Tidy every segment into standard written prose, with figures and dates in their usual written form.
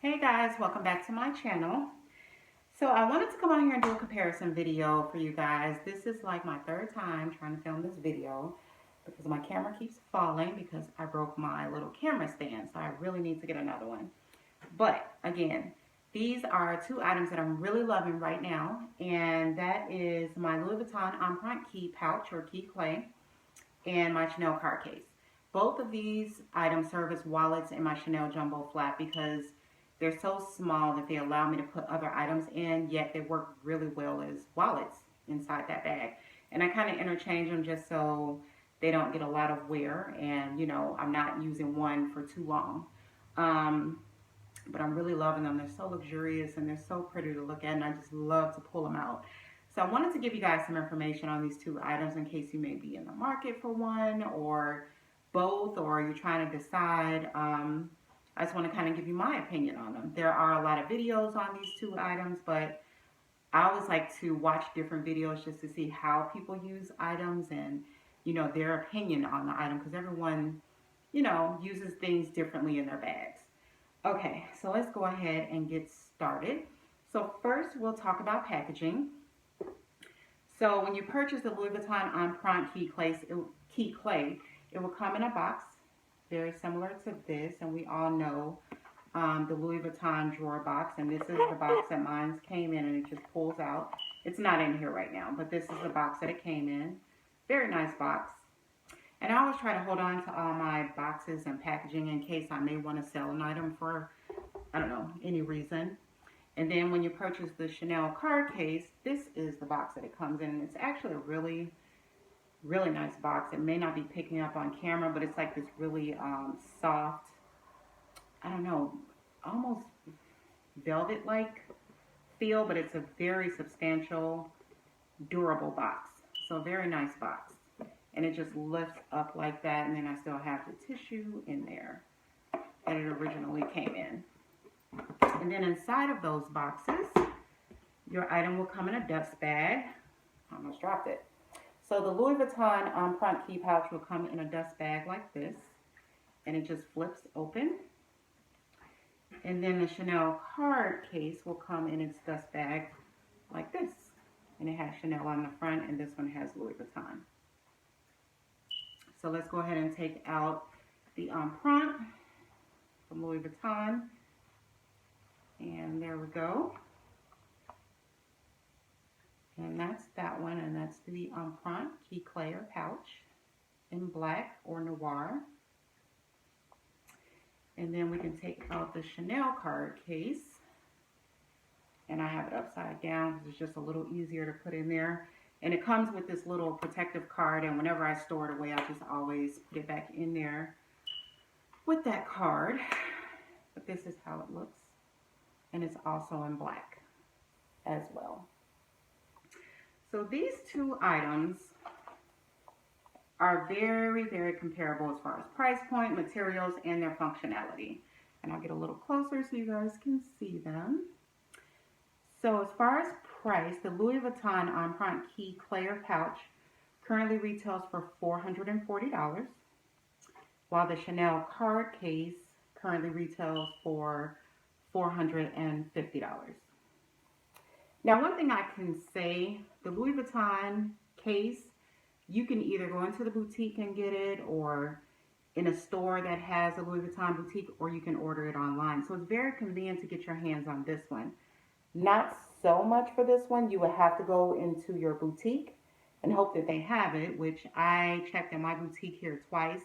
Hey guys, welcome back to my channel. So I wanted to come on here and do a comparison video for you guys. This is like my third time trying to film this video because my camera keeps falling because I broke my little camera stand. So I really need to get another one. But again, these are two items that I'm really loving right now. And that is my Louis Vuitton Empreinte key pouch or key clay and my Chanel card case. Both of these items serve as wallets in my Chanel jumbo flap because they're so small that they allow me to put other items in, yet they work really well as wallets inside that bag. And I kind of interchange them just so they don't get a lot of wear and, I'm not using one for too long. But I'm really loving them. They're so luxurious and they're so pretty to look at, and I just love to pull them out. So I wanted to give you guys some information on these two items in case you may be in the market for one or both, or you're trying to decide. I just want to kind of give you my opinion on them. There are a lot of videos on these two items, but I always like to watch different videos just to see how people use items and, their opinion on the item because everyone, uses things differently in their bags. Okay, so let's go ahead and get started. So first we'll talk about packaging. So when you purchase the Louis Vuitton Empreinte key clay, it will come in a box very similar to this, and we all know the Louis Vuitton drawer box, and this is the box that mine came in, and it just pulls out. It's not in here right now, but this is the box that it came in. Very nice box. And I always try to hold on to all my boxes and packaging in case I may want to sell an item for, I don't know, any reason. And then when you purchase the Chanel card case, this is the box that it comes in. It's actually a really, really nice box. It may not be picking up on camera, but it's like this really soft, I don't know, almost velvet-like feel, but it's a very substantial, durable box. So a very nice box. And it just lifts up like that, and then I still have the tissue in there that it originally came in. And then inside of those boxes, your item will come in a dust bag. I almost dropped it. So the Louis Vuitton Empreinte key pouch will come in a dust bag like this, and it just flips open. And then the Chanel card case will come in its dust bag like this, and it has Chanel on the front, and this one has Louis Vuitton. So let's go ahead and take out the Empreinte from Louis Vuitton. And there we go. And that's that one, and that's the Empreinte key clay or pouch in black or noir. And then we can take out the Chanel card case. And I have it upside down because it's just a little easier to put in there. And it comes with this little protective card, and whenever I store it away, I just always put it back in there with that card. But this is how it looks. And it's also in black as well. So these two items are very, very comparable as far as price point, materials, and their functionality. And I'll get a little closer so you guys can see them. So as far as price, the Louis Vuitton Empreinte key clay or pouch currently retails for $440, while the Chanel card case currently retails for $450. Now, one thing I can say, the Louis Vuitton case, you can either go into the boutique and get it, or in a store that has a Louis Vuitton boutique, or you can order it online. So it's very convenient to get your hands on this one. Not so much for this one. You would have to go into your boutique and hope that they have it, which I checked in my boutique here twice,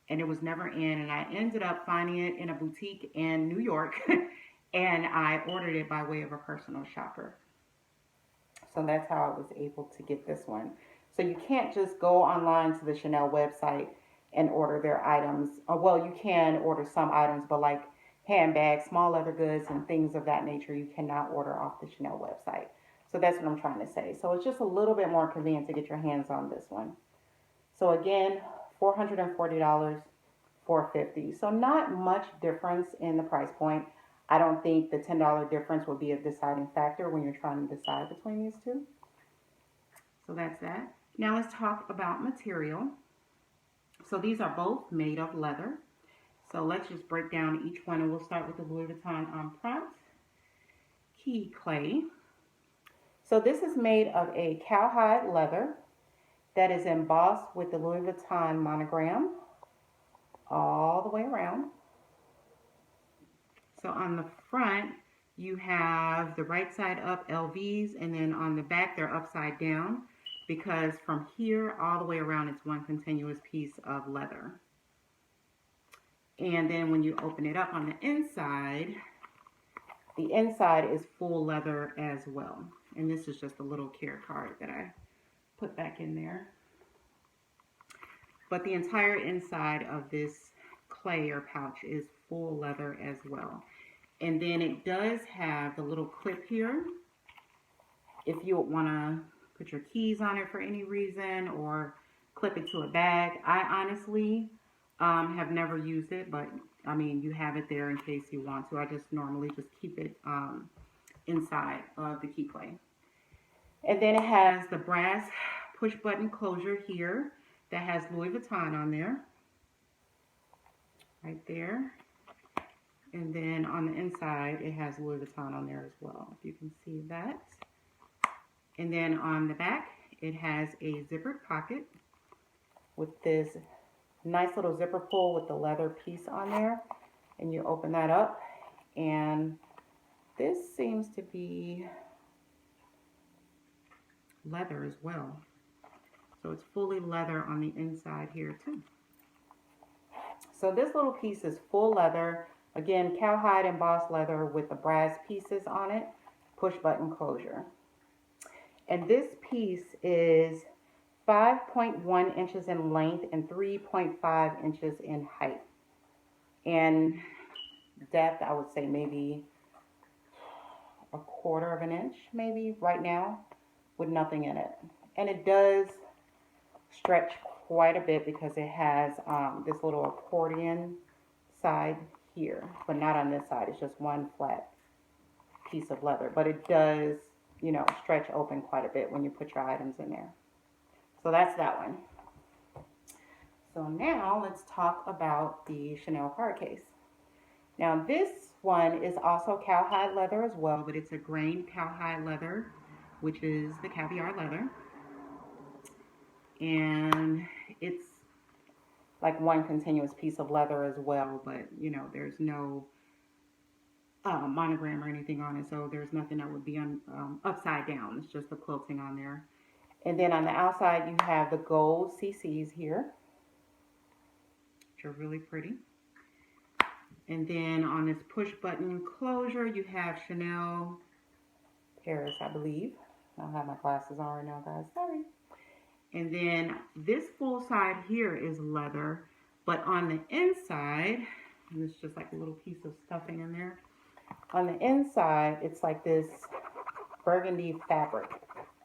and it was never in, and I ended up finding it in a boutique in New York, and I ordered it by way of a personal shopper. So that's how I was able to get this one. So you can't just go online to the Chanel website and order their items. Well, you can order some items, but like handbags, small leather goods, and things of that nature, you cannot order off the Chanel website. So that's what I'm trying to say. So it's just a little bit more convenient to get your hands on this one. So again, $440, $450. So not much difference in the price point. I don't think the $10 difference will be a deciding factor when you're trying to decide between these two. So that's that. Now let's talk about material. So these are both made of leather. So let's just break down each one, and we'll start with the Louis Vuitton Empreinte Key Clay. So this is made of a cowhide leather that is embossed with the Louis Vuitton monogram all the way around. So on the front, you have the right side up LVs, and then on the back, they're upside down because from here all the way around, it's one continuous piece of leather. And then when you open it up on the inside is full leather as well. And this is just a little care card that I put back in there. But the entire inside of this clay or pouch is full leather as well. And then it does have the little clip here if you want to put your keys on it for any reason or clip it to a bag. I honestly have never used it, but I mean, you have it there in case you want to. I just normally just keep it inside of the key clay. And then it has the brass push button closure here that has Louis Vuitton on there, right there. And then on the inside, it has Louis Vuitton on there as well, if you can see that. And then on the back, it has a zippered pocket with this nice little zipper pull with the leather piece on there. And you open that up, and this seems to be leather as well. So it's fully leather on the inside here too. So this little piece is full leather. Again, cowhide embossed leather with the brass pieces on it, push button closure. And this piece is 5.1 inches in length and 3.5 inches in height. And depth, I would say maybe a quarter of an inch, maybe right now, with nothing in it. And it does stretch quite a bit because it has this little accordion side here, but not on this side. It's just one flat piece of leather, but it does, you know, stretch open quite a bit when you put your items in there. So that's that one. So now let's talk about the Chanel card case. Now this one is also cowhide leather as well, but it's a grained cowhide leather, which is the caviar leather. And it's like one continuous piece of leather as well, but you know, there's no monogram or anything on it, so there's nothing that would be upside down. It's just the quilting on there. And then on the outside, you have the gold CCs here, which are really pretty. And then on this push button closure, you have Chanel Paris, I believe. I don't have my glasses on right now, guys. Sorry. And then this full side here is leather, but on the inside, and it's just like a little piece of stuffing in there. On the inside, it's like this burgundy fabric.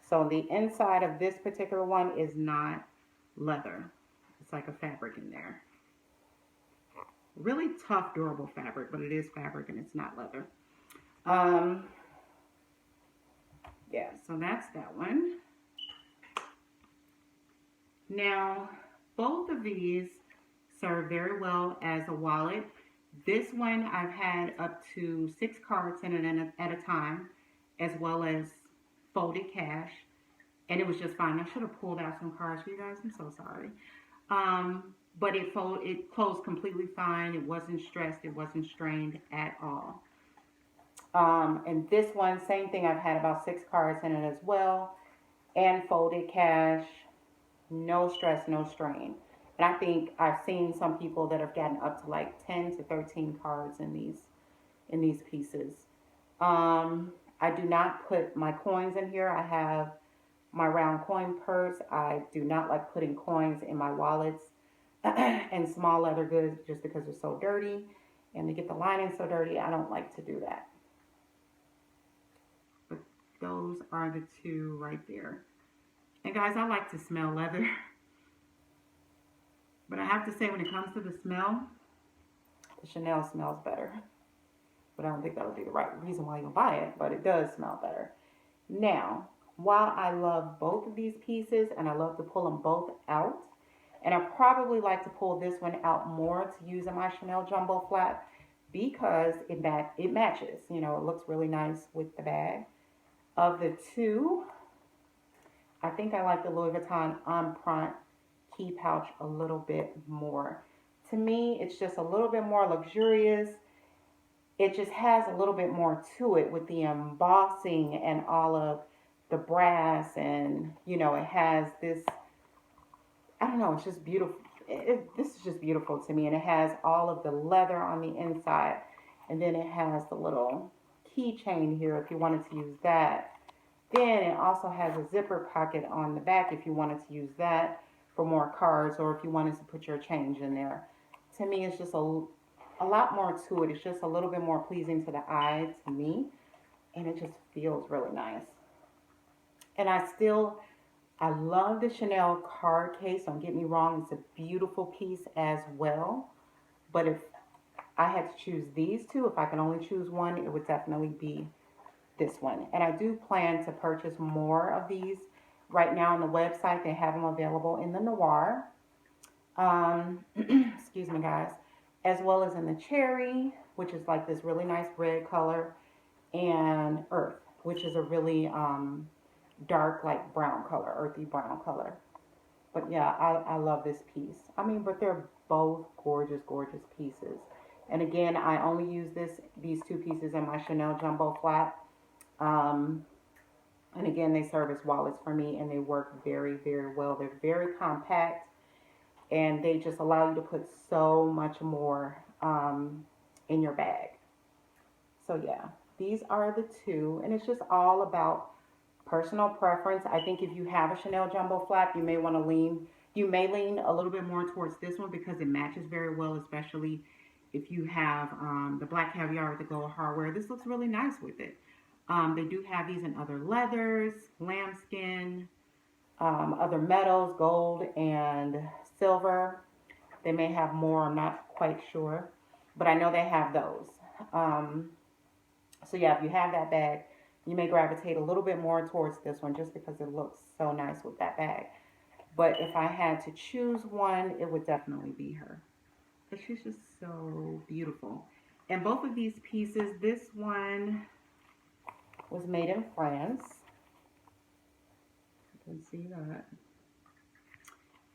So the inside of this particular one is not leather. It's like a fabric in there. Really tough, durable fabric, but it is fabric and it's not leather. Yeah, so that's that one. Now, both of these serve very well as a wallet. This one I've had up to 6 cards in it at a time, as well as folded cash, and it was just fine. I should have pulled out some cards for you guys. I'm so sorry. But it closed completely fine. It wasn't stressed. It wasn't strained at all. And this one, same thing. I've had about 6 cards in it as well, and folded cash. No stress, no strain. And I think I've seen some people that have gotten up to like 10 to 13 cards in these pieces. I do not put my coins in here. I have my round coin purse. I do not like putting coins in my wallets and small leather goods just because they're so dirty. And to get the lining so dirty, I don't like to do that. But those are the two right there. And guys, I like to smell leather. But I have to say, when it comes to the smell, the Chanel smells better. But I don't think that would be the right reason why you'll buy it, but it does smell better. Now, while I love both of these pieces and I love to pull them both out, And I probably like to pull this one out more to use in my Chanel Jumbo Flat because it matches. You know, it looks really nice with the bag. Of the two, I think I like the Louis Vuitton Empreinte key pouch a little bit more. To me, it's just a little bit more luxurious. It just has a little bit more to it with the embossing and all of the brass, and you know, it has this, I don't know, it's just beautiful. This is just beautiful to me, and it has all of the leather on the inside, and then it has the little keychain here if you wanted to use that. Then it also has a zipper pocket on the back if you wanted to use that for more cards, or if you wanted to put your change in there. To me, it's just a lot more to it. It's just a little bit more pleasing to the eye to me, and it just feels really nice. And I love the Chanel card case. Don't get me wrong, it's a beautiful piece as well. But if I had to choose these two, if I could only choose one, it would definitely be this one. And I do plan to purchase more of these. Right now on the website, they have them available in the Noir. Excuse me, guys. As well as in the Cherry, which is like this really nice red color, and Earth, which is a really dark, like brown color, earthy brown color. But yeah, I love this piece. I mean, but they're both gorgeous, gorgeous pieces. And again, I only use these two pieces in my Chanel Jumbo Flat. And again, they serve as wallets for me, and they work very, very well. They're very compact, and they just allow you to put so much more in your bag. So yeah, these are the two, and it's just all about personal preference. I think if you have a Chanel Jumbo Flap, you may lean a little bit more towards this one because it matches very well, especially if you have the black caviar with the gold hardware. This looks really nice with it. They do have these in other leathers, lambskin, other metals, gold and silver. They may have more, I'm not quite sure, but I know they have those. So yeah, if you have that bag, you may gravitate a little bit more towards this one just because it looks so nice with that bag. But if I had to choose one, it would definitely be her. But she's just so beautiful. And both of these pieces, this one was made in France. You can see that.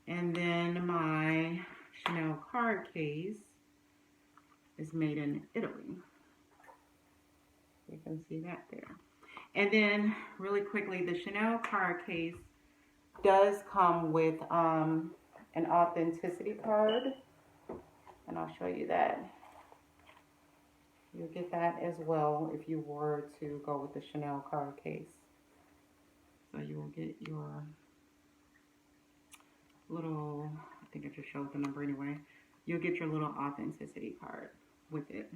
And then my Chanel card case is made in Italy. You can see that there. And then really quickly, the Chanel card case does come with an authenticity card. And I'll show you that. You'll get that as well if you were to go with the Chanel card case. So you will get your little, I think I just showed the number anyway. You'll get your little authenticity card with it.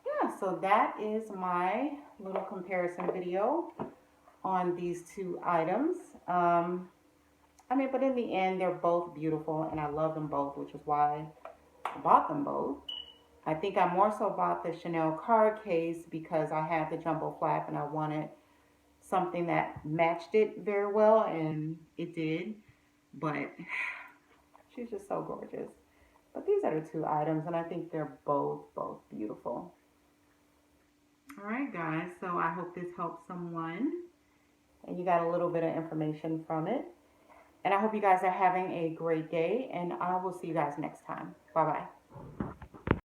Yeah, so that is my little comparison video on these two items. I mean, but in the end, they're both beautiful, and I love them both, which is why I bought them both. I think I more so bought the Chanel card case because I had the Jumbo Flap and I wanted something that matched it very well, and it did. But she's just so gorgeous. But these are the two items, and I think they're both beautiful. All right, guys, so I hope this helps someone and you got a little bit of information from it. And I hope you guys are having a great day, and I will see you guys next time. Bye-bye.